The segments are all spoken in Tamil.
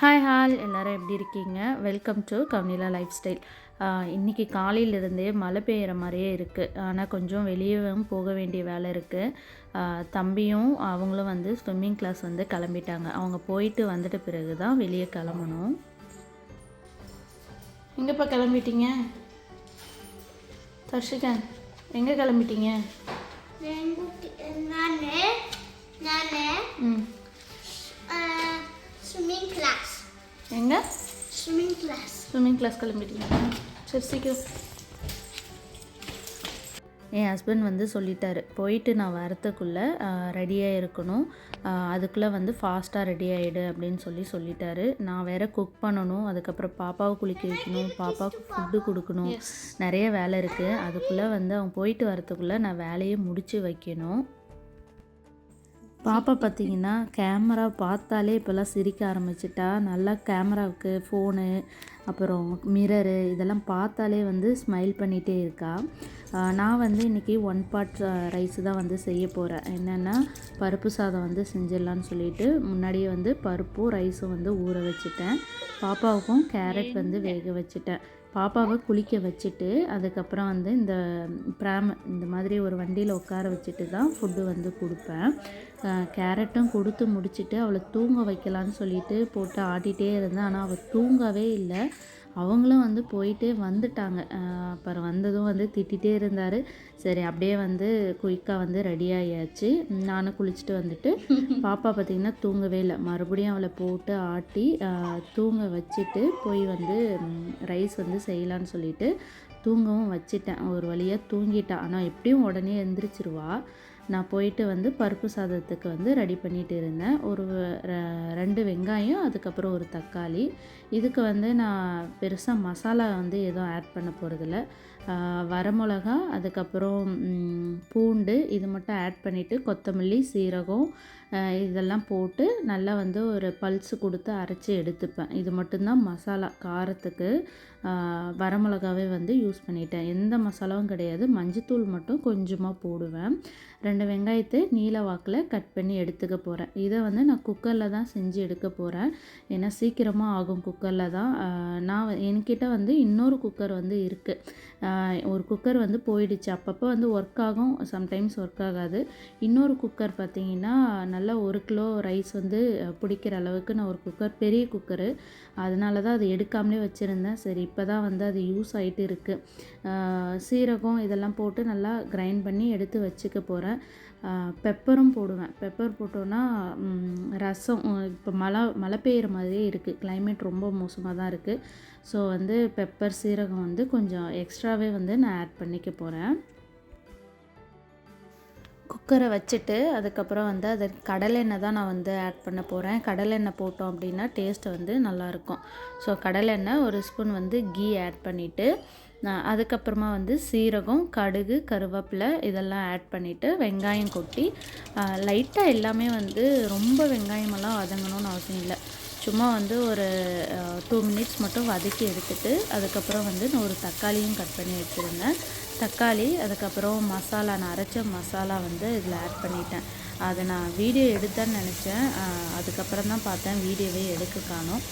ஹாய் எல்லோரும் எப்படி இருக்கீங்க? Welcome to Kavinila lifestyle. இன்றைக்கி காலையிலிருந்தே மழை பெய்கிற மாதிரியே இருக்குது. ஆனால் கொஞ்சம் வெளியவும் போக வேண்டிய வேலை இருக்குது. தம்பியும் அவங்களும் வந்து ஸ்விம்மிங் கிளாஸ் வந்து கிளம்பிட்டாங்க. அவங்க போயிட்டு வந்துட்ட பிறகு தான் வெளியே கிளம்பணும். எங்கேப்பா கிளம்பிட்டீங்க? தர்ஷிகா எங்கே கிளம்பிட்டீங்க? Swimming class. எங்கே? ஸ்விம்மிங் கிளாஸ் கிளம்பிட்டீங்க. சரி சீக்கிரம். என் ஹஸ்பண்ட் வந்து சொல்லிட்டாரு, போயிட்டு நான் வரத்துக்குள்ளே ரெடியாக இருக்கணும், அதுக்குள்ளே வந்து ஃபாஸ்ட்டாக ரெடி ஆகிடு அப்படின்னு சொல்லிட்டாரு. நான் வேறு குக் பண்ணணும், அதுக்கப்புறம் பாப்பாவை குளிக்க வைக்கணும், பாப்பாவுக்கு ஃபுட்டு கொடுக்கணும், நிறைய வேலை இருக்குது. அதுக்குள்ளே வந்து அவங்க போயிட்டு வரத்துக்குள்ளே நான் வேலையை முடித்து வைக்கணும். பாப்பா பார்த்திங்கன்னா கேமரா பார்த்தாலே இப்போல்லாம் சிரிக்க ஆரம்பிச்சிட்டா. நல்லா கேமராவுக்கு ஃபோனு அப்புறம் மிரரு இதெல்லாம் பார்த்தாலே வந்து ஸ்மைல் பண்ணிகிட்டே இருக்கா. நான் வந்து இன்றைக்கி 1 part ரைஸ் தான் வந்து செய்ய போகிறேன். என்னென்னா பருப்பு சாதம் வந்து செஞ்சிடலான்னு சொல்லிட்டு முன்னாடியே வந்து பருப்பும் ரைஸும் வந்து ஊற வச்சுட்டேன். பாப்பாவுக்கும் கேரட் வந்து வேக வச்சுட்டேன். பாப்பாவை குளிக்க வச்சுட்டு அதுக்கப்புறம் வந்து இந்த மாதிரி ஒரு வண்டியில் உட்கார வச்சுட்டு தான் ஃபுட்டு வந்து கொடுப்பேன். கேரட்டும் கொடுத்து முடிச்சுட்டு அவளை தூங்க வைக்கலான்னு சொல்லிட்டு போட்டு ஆட்டிகிட்டே இருந்தேன். ஆனால் அவள் தூங்கவே இல்லை. அவங்களும் வந்து போயிட்டே வந்துட்டாங்க. அப்புறம் வந்ததும் வந்து திட்டிகிட்டே இருந்தார். சரி அப்படியே வந்து குயிக்காக வந்து ரெடி ஆகியாச்சு. நானும் குளிச்சுட்டு வந்துட்டு பாப்பா பார்த்திங்கன்னா தூங்கவே இல்லை. மறுபடியும் அவளை போட்டு ஆட்டி தூங்க வச்சுட்டு போய் வந்து ரைஸ் வந்து செய்யலான்னு சொல்லிட்டு தூங்கவும் வச்சிட்டேன். ஒரு வழியாக தூங்கிட்டான். ஆனால் எப்படியும் உடனே எழுந்திரிச்சிருவா. நான் போயிட்டு வந்து பருப்பு சாதத்துக்கு வந்து ரெடி பண்ணிகிட்டு இருந்தேன். ஒரு 2 வெங்காயம் அதுக்கப்புறம் ஒரு தக்காளி. இதுக்கு வந்து நான் பெருசாக மசாலா வந்து எதுவும் ஆட் பண்ண போகிறதில்ல. வரமிளகா அதுக்கப்புறம் பூண்டு இது மட்டும் ஆட் பண்ணிவிட்டு கொத்தமல்லி சீரகம் இதெல்லாம் போட்டு நல்லா வந்து ஒரு பல்ஸு கொடுத்து அரைச்சி எடுத்துப்பேன். இது மட்டும்தான் மசாலா. காரத்துக்கு வரமிளகாவே வந்து யூஸ் பண்ணிட்டேன். எந்த மசாலாவும் கிடையாது. மஞ்சத்தூள் மட்டும் கொஞ்சமாக போடுவேன். 2 வெங்காயத்தை நீல வாக்கில் கட் பண்ணி எடுத்துக்க போகிறேன். இதை வந்து நான் குக்கரில் தான் செஞ்சு எடுக்க போகிறேன். ஏன்னா சீக்கிரமாக ஆகும் குக்கரில் தான். என்கிட்ட வந்து இன்னொரு குக்கர் வந்து இருக்குது. ஒரு குக்கர் வந்து போயிடுச்சு. அப்பப்போ வந்து ஒர்க் ஆகும், சம்டைம்ஸ் ஒர்க் ஆகாது. இன்னொரு குக்கர் பார்த்திங்கன்னா நல்லா 1 கிலோ ரைஸ் வந்து பிடிக்கிற அளவுக்கு நான் ஒரு குக்கர், பெரிய குக்கரு, அதனால தான் அது எடுக்காமலே வச்சுருந்தேன். சரி இப்போ தான் வந்து அது யூஸ் ஆகிட்டு இருக்குது. சீரகம் இதெல்லாம் போட்டு நல்லா கிரைண்ட் பண்ணி எடுத்து வச்சுக்க போகிறேன். பெப்பரும் போடுவேன். பெப்பர் போட்டோன்னா ரசம் இப்போ மழை பெய்கிற மாதிரியே இருக்குது. கிளைமேட் ரொம்ப மோசமாக தான் இருக்குது. ஸோ வந்து பெப்பர் சீரகம் வந்து கொஞ்சம் எக்ஸ்ட்ராவே வந்து நான் ஆட் பண்ணிக்க போகிறேன். குக்கரை வச்சுட்டு அதுக்கப்புறம் வந்து அது கடலெண்ணெய் தான் நான் வந்து ஆட் பண்ண போகிறேன். கடலெண்ணெய் போட்டோம் அப்படின்னா டேஸ்ட்டு வந்து நல்லாயிருக்கும். ஸோ கடலெண்ணெய் 1 ஸ்பூன் வந்து கீ ஆட் பண்ணிவிட்டு அதுக்கப்புறமா வந்து சீரகம், கடுகு, கருவேப்பிலை இதெல்லாம் ஆட் பண்ணிவிட்டு வெங்காயம் கொட்டி லைட்டாக எல்லாமே வந்து ரொம்ப வெங்காயமெல்லாம் வதங்கணும்னு அவசியம் இல்லை. சும்மா வந்து ஒரு 2 மினிட்ஸ் மட்டும் வதக்கி எடுத்துகிட்டு அதுக்கப்புறம் வந்து நான் ஒரு தக்காளியும் கட் பண்ணி வச்சுருந்தேன். தக்காளி அதுக்கப்புறம் மசாலா, நான் அரைச்ச மசாலா வந்து இதில் ஆட் பண்ணிட்டேன். அதை நான் வீடியோ எடுத்தேன்னு நினச்சேன். அதுக்கப்புறம் தான் பார்த்தேன் வீடியோவே எடுக்க காணோம்.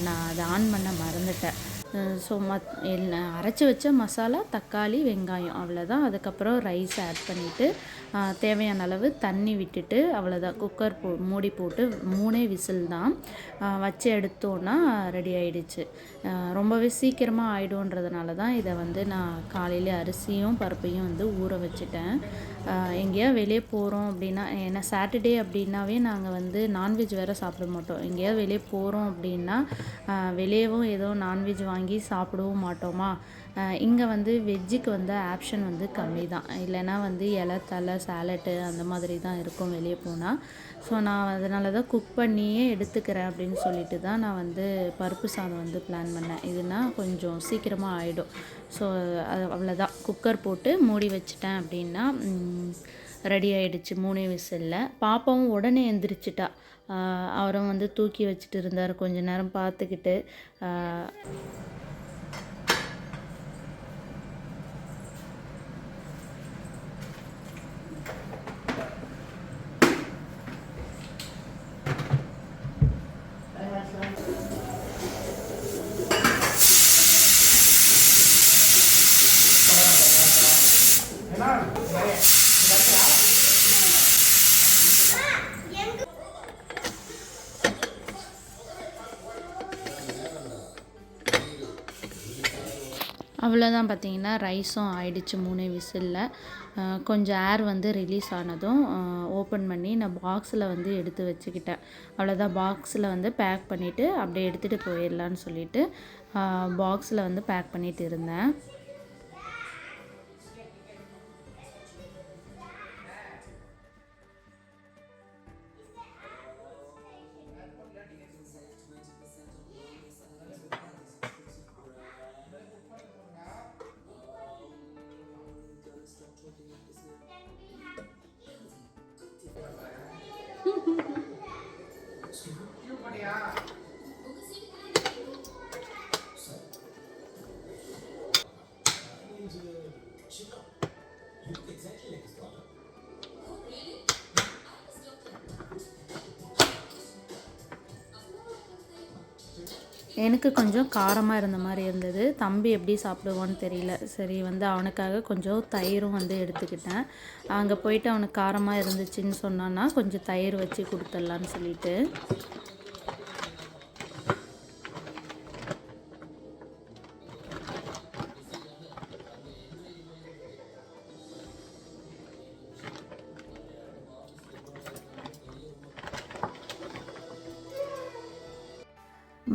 நான் அதை ஆன் பண்ண மறந்துட்டேன். ஸோ அரைச்சி வச்ச மசாலா, தக்காளி, வெங்காயம் அவ்வளோதான். அதுக்கப்புறம் ரைஸ் ஆட் பண்ணிவிட்டு தேவையான அளவு தண்ணி விட்டுட்டு அவ்வளோதான். குக்கர் மூடி போட்டு 3 விசில் தான் வச்சு எடுத்தோன்னா ரெடி ஆகிடுச்சு. ரொம்பவே சீக்கிரமாக ஆகிடுன்றதுனால தான் இதை வந்து நான் காலையில் அரிசியும் பருப்பையும் வந்து ஊற வச்சுட்டேன். எங்கேயா வெளியே போகிறோம் அப்படின்னா, ஏன்னா சாட்டர்டே அப்படின்னாவே நாங்கள் வந்து நான்வெஜ் வேறு சாப்பிட மாட்டோம். எங்கேயா வெளியே போகிறோம் அப்படின்னா வெளியவும் ஏதோ நான்வெஜ் வாங்கி சாப்பிடவும் மாட்டோமா. இங்கே வந்து வெஜ்ஜுக்கு வந்து ஆப்ஷன் வந்து கம்மி தான். இல்லைன்னா வந்து இலை, தலை, சாலட்டு அந்த மாதிரி தான் இருக்கும் வெளியே போனால். ஸோ நான் அதனால தான் குக் பண்ணியே எடுத்துக்கிறேன் அப்படின்னு சொல்லிட்டு தான் நான் வந்து பருப்பு சாதம் வந்து பிளான் பண்ணேன். இதுனா கொஞ்சம் சீக்கிரமாக ஆகிடும். ஸோ அது அவ்வளோதான். குக்கர் போட்டு மூடி வச்சிட்டேன் அப்படின்னா ரெடி ஆகிடுச்சு 3 விசிலில். பாப்பாவும் உடனே எந்திரிச்சிட்டா. அவரும் வந்து தூக்கி வச்சுட்டு இருந்தார். கொஞ்ச நேரம் பார்த்துக்கிட்டு அவ்வளோதான் பார்த்தீங்கன்னா ரைஸும் ஆயிடுச்சு 3 விசிலில். கொஞ்சம் ஏர் வந்து ரிலீஸ் ஆனதும் ஓப்பன் பண்ணி நான் பாக்ஸில் வந்து எடுத்து வச்சுக்கிட்டேன். அவ்வளோதான், பாக்ஸில் வந்து பேக் பண்ணிவிட்டு அப்படியே எடுத்துகிட்டு போயிடலான்னு சொல்லிவிட்டு பாக்ஸில் வந்து பேக் பண்ணிகிட்டு இருந்தேன். எனக்கு கொஞ்சம் காரமாக இருந்த மாதிரி இருந்தது. தம்பி எப்படி சாப்பிடுவான்னு தெரியல. சரி வந்து அவனுக்காக கொஞ்சம் தயிரும் வந்து எடுத்துக்கிட்டேன். அங்கே போயிட்டு அவனுக்கு காரமாக இருந்துச்சுன்னு சொன்னான்னா கொஞ்சம் தயிர் வச்சு கொடுத்துட்லான்னு சொல்லிட்டு.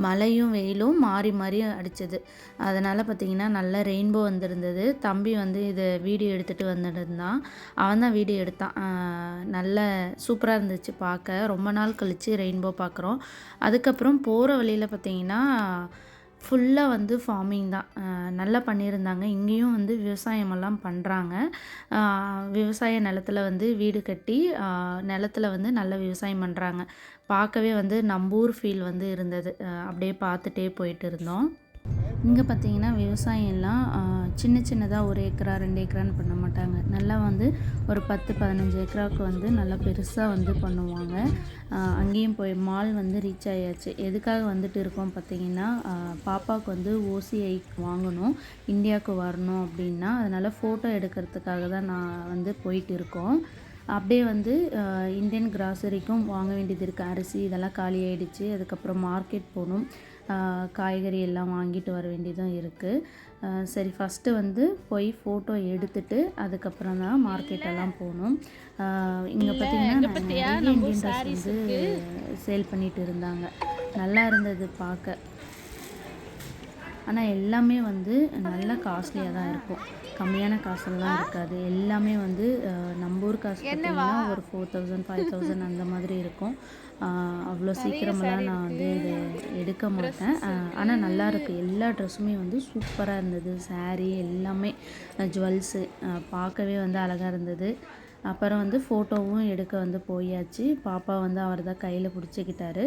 மழையும் வெயிலும் மாறி மாறி அடித்தது. அதனால் பார்த்திங்கன்னா நல்லா ரெயின்போ வந்திருந்தது. தம்பி வந்து இதை வீடியோ எடுத்துகிட்டு வந்துட்டு இருந்தான். அவன் தான் வீடியோ எடுத்தான். நல்ல சூப்பராக இருந்துச்சு பார்க்க. ரொம்ப நாள் கழித்து ரெயின்போ பார்க்குறோம். அதுக்கப்புறம் போகிற வழியில் பார்த்திங்கன்னா ஃபுல்லாக வந்து ஃபார்மிங் தான். நல்லா பண்ணியிருந்தாங்க. இங்கேயும் வந்து விவசாயமெல்லாம் பண்ணுறாங்க. விவசாய நிலத்துல வந்து வீடு கட்டி நிலத்துல வந்து நல்லா விவசாயம் பண்ணுறாங்க. பார்க்கவே வந்து நம்பூர் ஃபீல் வந்து இருந்தது. அப்படியே பார்த்துட்டே போயிட்டு இருந்தோம். இங்கே பார்த்தீங்கன்னா விவசாயம்லாம் சின்ன சின்னதாக 1 ஏக்கரா 2 ஏக்கரான்னு பண்ண மாட்டாங்க. நல்லா வந்து ஒரு 10-15 ஏக்கராவுக்கு வந்து நல்லா பெருசாக வந்து பண்ணுவாங்க. அங்கேயும் போய் மால் வந்து ரீச் ஆயாச்சு. எதுக்காக வந்துட்டு இருக்கோம் பார்த்தீங்கன்னா பாப்பாவுக்கு வந்து ஓசிஐ வாங்கணும், இந்தியாவுக்கு வரணும் அப்படின்னா, அதனால் ஃபோட்டோ எடுக்கிறதுக்காக தான் நான் வந்து போயிட்டு இருக்கோம். அப்படியே வந்து இந்தியன் கிராசரிக்கும் வாங்க வேண்டியது இருக்குது. அரிசி இதெல்லாம் காலி ஆகிடுச்சு. அதுக்கப்புறம் மார்க்கெட் போகணும், காய்கறி எல்லாம் வாங்கிட்டு வர வேண்டியதும் இருக்குது. சரி ஃபஸ்ட்டு வந்து போய் ஃபோட்டோ எடுத்துட்டு அதுக்கப்புறம் தான் மார்க்கெட்டெல்லாம் போகணும். இங்கே பார்த்திங்கன்னா நிறைய இந்தியன் ட்ரெஸ் வந்து சேல் பண்ணிகிட்டு இருந்தாங்க. நல்லா இருந்தது பார்க்க. ஆனால் எல்லாமே வந்து நல்லா காஸ்ட்லியாக தான் இருக்கும். கம்மியான காசெல்லாம் இருக்காது. எல்லாமே வந்து நம்ம ஊர் காசு பார்த்திங்கன்னா ஒரு 4000 5000 அந்த மாதிரி இருக்கும். அவ்வளோ சீக்கிரமெல்லாம் நான் வந்து இதை எடுக்க மாட்டேன். ஆனால் நல்லாயிருக்கு. எல்லா ட்ரெஸ்ஸுமே வந்து சூப்பராக இருந்தது. சாரீ எல்லாமே, ஜுவல்ஸு பார்க்கவே வந்து அழகாக இருந்தது. அப்புறம் வந்து ஃபோட்டோவும் எடுக்க வந்து போயாச்சு. பாப்பா வந்து அவர் தான் கையில் பிடிச்சிக்கிட்டாரு.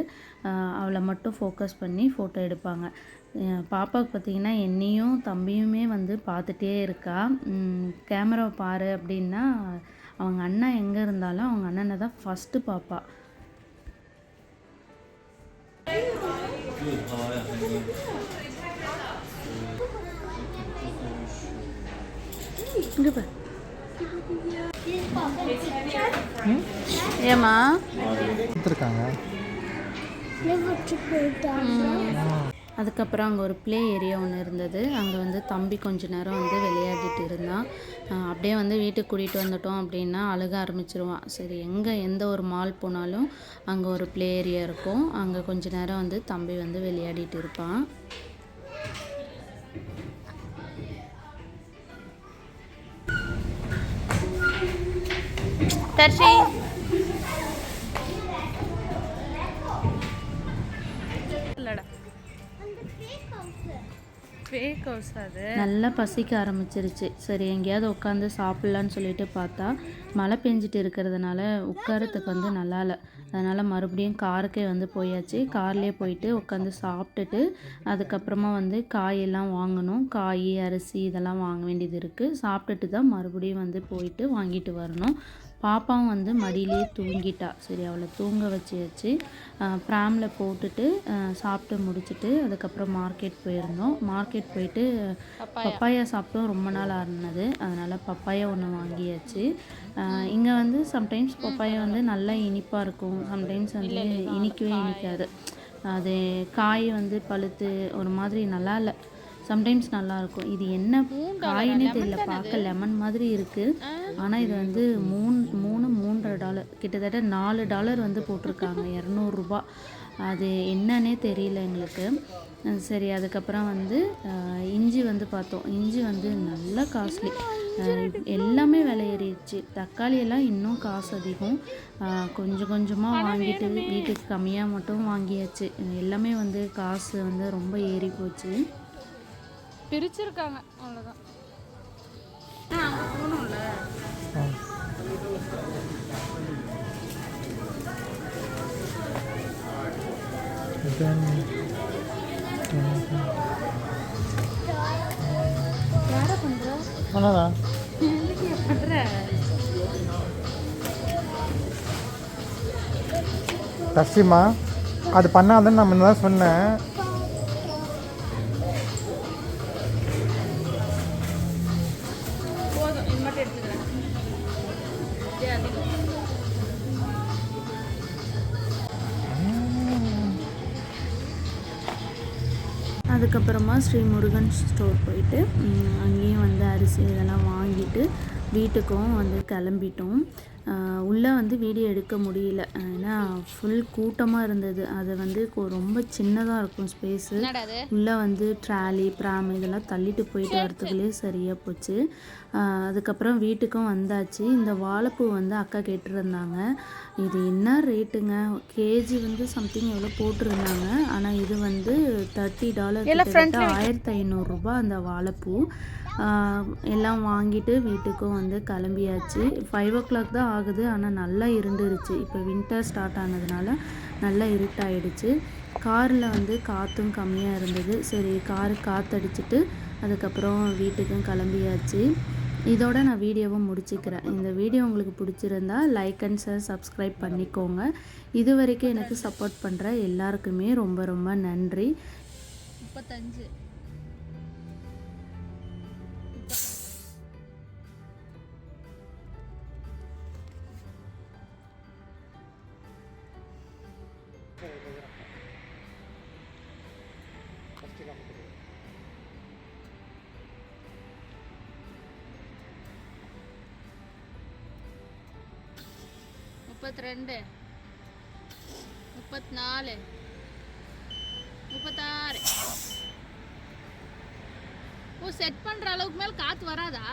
அவளை மட்டும் ஃபோக்கஸ் பண்ணி ஃபோட்டோ எடுப்பாங்க. பாப்பாவுக்கு பார்த்திங்கன்னா என்னையும் தம்பியுமே வந்து பார்த்துட்டே இருக்கா. கேமராவை பாரு அப்படின்னா அவங்க அண்ணன் எங்கே இருந்தாலும் அவங்க அண்ணனை தான் ஃபஸ்ட்டு பாப்பா. ஏமா அதுக்கப்புறம் அங்கே ஒரு ப்ளே ஏரியா ஒன்று இருந்தது. அங்கே வந்து தம்பி கொஞ்ச நேரம் வந்து விளையாடிட்டு இருந்தான். அப்படியே வந்து வீட்டுக்கு கூட்டிகிட்டு வந்துட்டோம் அப்படின்னா அழுக ஆரம்பிச்சிருவான். சரி எந்த ஒரு மால் போனாலும் அங்கே ஒரு ப்ளே ஏரியா இருக்கும். அங்கே கொஞ்ச நேரம் வந்து தம்பி வந்து விளையாடிட்டு இருப்பான். தர்ஷி நல்லா பசிக்க ஆரம்பிச்சிருச்சு. சரி எங்கேயாவது உட்காந்து சாப்பிட்லான்னு சொல்லிட்டு பார்த்தா மழை பெஞ்சிட்டு இருக்கிறதுனால உட்காரத்துக்கு வந்து நல்லா இல்லை. அதனால் மறுபடியும் காருக்கே வந்து போயாச்சு. கார்லேயே போயிட்டு உட்காந்து சாப்பிட்டுட்டு அதுக்கப்புறமா வந்து காயெல்லாம் வாங்கணும். காய் அரிசி இதெல்லாம் வாங்க வேண்டியது இருக்குது. சாப்பிட்டுட்டு தான் மறுபடியும் வந்து போயிட்டு வாங்கிட்டு வரணும். பாப்பாவும் வந்து மடியிலே தூங்கிட்டா. சரி அவளை தூங்க வச்சு ப்ராமில் போட்டுட்டு சாப்பிட்டு முடிச்சுட்டு அதுக்கப்புறம் மார்க்கெட் போயிருந்தோம். மார்க்கெட் போயிட்டு பப்பாயா சாப்பிட்டோம். ரொம்ப நாள் ஆனது, அதனால் பப்பாயா ஒன்று வாங்கியாச்சு. இங்கே வந்து சம்டைம்ஸ் பப்பாயா வந்து நல்லா இனிப்பாக இருக்கும், சம்டைம்ஸ் வந்து இனிக்கவே இனிக்காது. அது காய் வந்து பழுத்து ஒரு மாதிரி நல்லா இல்லை. சம்டைம்ஸ் நல்லாயிருக்கும். இது என்ன காயினே தெரியல, பார்க்க லெமன் மாதிரி இருக்குது. ஆனால் இது வந்து $3.5 கிட்டத்தட்ட $4 வந்து போட்டிருக்காங்க, $200. அது என்னன்னே தெரியல எங்களுக்கு. சரி, அதுக்கப்புறம் வந்து இஞ்சி வந்து பார்த்தோம். இஞ்சி வந்து நல்லா காஸ்ட்லி, எல்லாமே விலை ஏறிடுச்சு. தக்காளி எல்லாம் இன்னும் காசு அதிகம். கொஞ்சம் கொஞ்சமாக வாங்கிட்டு வீட்டுக்கு கம்மியாக மட்டும் வாங்கியாச்சு. எல்லாமே வந்து காசு வந்து ரொம்ப ஏறி போச்சு. பிரிச்சிருக்காங்க அவ்வளோதான். அங்கே போகணும்ல. யாரை பண்ணுற? பண்ணுற கஷ்டமா அது பண்ணாதுன்னு நான் முன்ன தான் சொன்னேன். போதும், இது மட்டும் எடுத்துக்கிறேன். அதுக்கப்புறமா ஸ்ரீ முருகன் ஸ்டோர் போயிட்டு அங்கேயும் வந்து அரிசி இதெல்லாம் வாங்கிட்டு வீட்டுக்கும் வந்து கிளம்பிட்டோம். உள்ளே வந்து வீடியோ எடுக்க முடியல, ஏன்னா ஃபுல் கூட்டமாக இருந்தது. அது வந்து ரொம்ப சின்னதாக இருக்கும் ஸ்பேஸு. உள்ளே வந்து ட்ராலி ப்ராம் இதெல்லாம் தள்ளிட்டு போயிட்டு வரத்துக்குள்ளேயே சரியாக போச்சு. அதுக்கப்புறம் வீட்டுக்கும் வந்தாச்சு. இந்த வாழைப்பூ வந்து அக்கா கேட்டிருந்தாங்க. இது என்ன ரேட்டுங்க, கேஜி வந்து சம்திங் எவ்வளோ போட்டிருந்தாங்க. ஆனால் இது வந்து $30, $1500 அந்த வாழைப்பூ. எல்லாம் வாங்கிட்டு வீட்டுக்கும் வந்து கிளம்பியாச்சு. 5 o'clock தான் ஆகுது, ஆனால் நல்லா இருண்டுருச்சு. இப்போ வின்டர் ஸ்டார்ட் ஆனதுனால நல்லா இருட்டாயிடுச்சு. காரில் வந்து காற்றும் கம்மியாக இருந்தது. சரி, காற்றடிச்சிட்டு அதுக்கப்புறம் வீட்டுக்கும் கிளம்பியாச்சு. இதோட நான் வீடியோவை முடிச்சுக்கிறேன். இந்த வீடியோ உங்களுக்கு பிடிச்சிருந்தா லைக் அண்ட் ஷேர் சப்ஸ்கிரைப் பண்ணிக்கோங்க. இது வரைக்கும் எனக்கு சப்போர்ட் பண்ணுற எல்லாருக்குமே ரொம்ப ரொம்ப நன்றி. 35 32 34 36. ஓ, செட் பண்ற அளவுக்கு மேல காத்து வராதா?